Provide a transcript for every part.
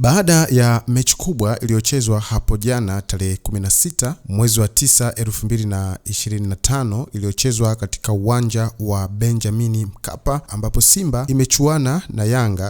Baada ya mechi kubwa iliyochezwa hapo jana tarehe 16 mwezi wa 9 2025 iliyochezwa katika uwanja wa Benjamin Mkapa, ambapo Simba imechuana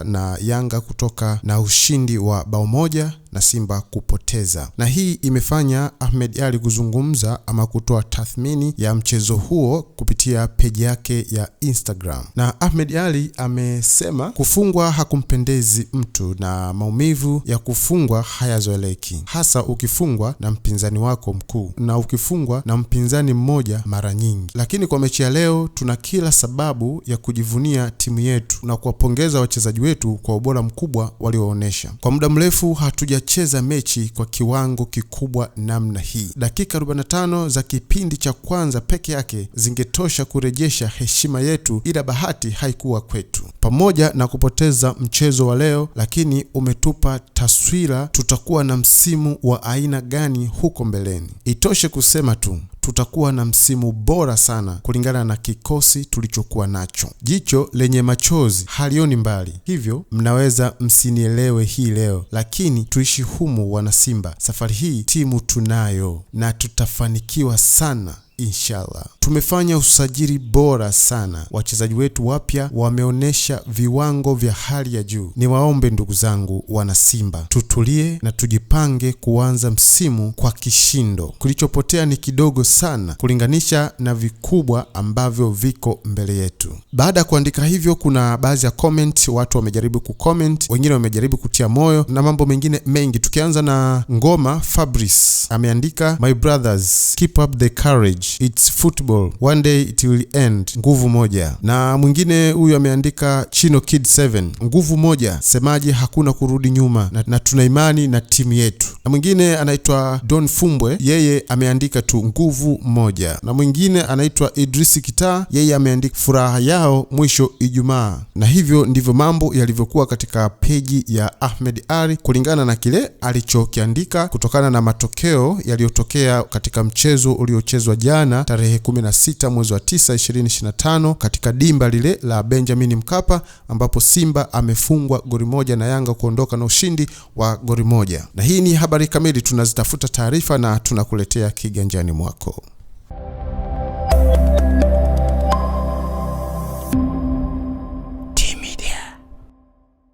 na Yanga kutoka na ushindi wa bao moja na Simba kupoteza. Na hii imefanya Ahmed Ally kuzungumza ama kutoa tathmini ya mchezo huo kupitia peji yake ya Instagram. Na Ahmed Ally amesema kufungwa hakumpendezi mtu na maumivu ya kufungwa hayazoeleki, hasa ukifungwa na mpinzani wako mkuu na ukifungwa na mpinzani mmoja mara nyingi. Lakini kwa mechi ya leo tuna kila sababu ya kujivunia timu yetu na kuwapongeza wachezaji wetu kwa ubora mkubwa walioonesha. Kwa muda mrefu hatujacheza mechi kwa kiwango kikubwa namna hii. Dakika 45 za kipindi cha kwanza peke yake zingetosha kurejesha heshima yetu, ila bahati haikuwa kwetu. Pamoja na kupoteza mchezo wa leo, lakini umetupa taswira tutakuwa na msimu wa aina gani huko mbeleni. Itoshe kusema tu tutakuwa na msimu bora sana kulingana na kikosi tulichokuwa nacho. Jicho lenye machozi halioni mbali, hivyo mnaweza msinielewe hii leo, lakini tuishi humu wana Simba. Safari hii timu tunayo na tutafanikiwa sana inshallah. Tumefanya usajili bora sana. Wachezaji wetu wapya wameonesha viwango vya hali ya juu. Niwaombe ndugu zangu wana Simba, tutulie na tujipange kuanza msimu kwa kishindo. Kilichopotea ni kidogo sana kulinganisha na vikubwa ambavyo viko mbele yetu. Baada ya kuandika hivyo, kuna baadhi ya comment, watu wamejaribu kucomment, wengine wamejaribu kutia moyo na mambo mengine mengi. Tukianza na Ngoma Fabrice ameandika, my brothers, keep up the courage, it's football, one day it will end, nguvu moja. Na mwingine huyu ameandika Chino Kid 7, nguvu moja, semaji hakuna kurudi nyuma na tuna imani na timu yetu. Na mwingine anaitwa Don Fumbwe, yeye ameandika tu nguvu moja. Na mwingine anaitwa Idrisi Kita, yeye ameandika furaha yao mwisho Ijumaa. Na hivyo ndivyo mambo yalivyokuwa katika peji ya Ahmed Ally kulingana na kile alichokiandika kutokana na matokeo yaliyotokea katika mchezo uliochezwa jana tarehe 16 mwezi wa 9 2025 katika dimba lile la Benjamin Mkapa, ambapo Simba amefungwa goli moja na Yanga kuondoka na ushindi wa goli moja. Na hii ni habari kamili, tunazitafuta taarifa na tunakuletea kiganjani mwako.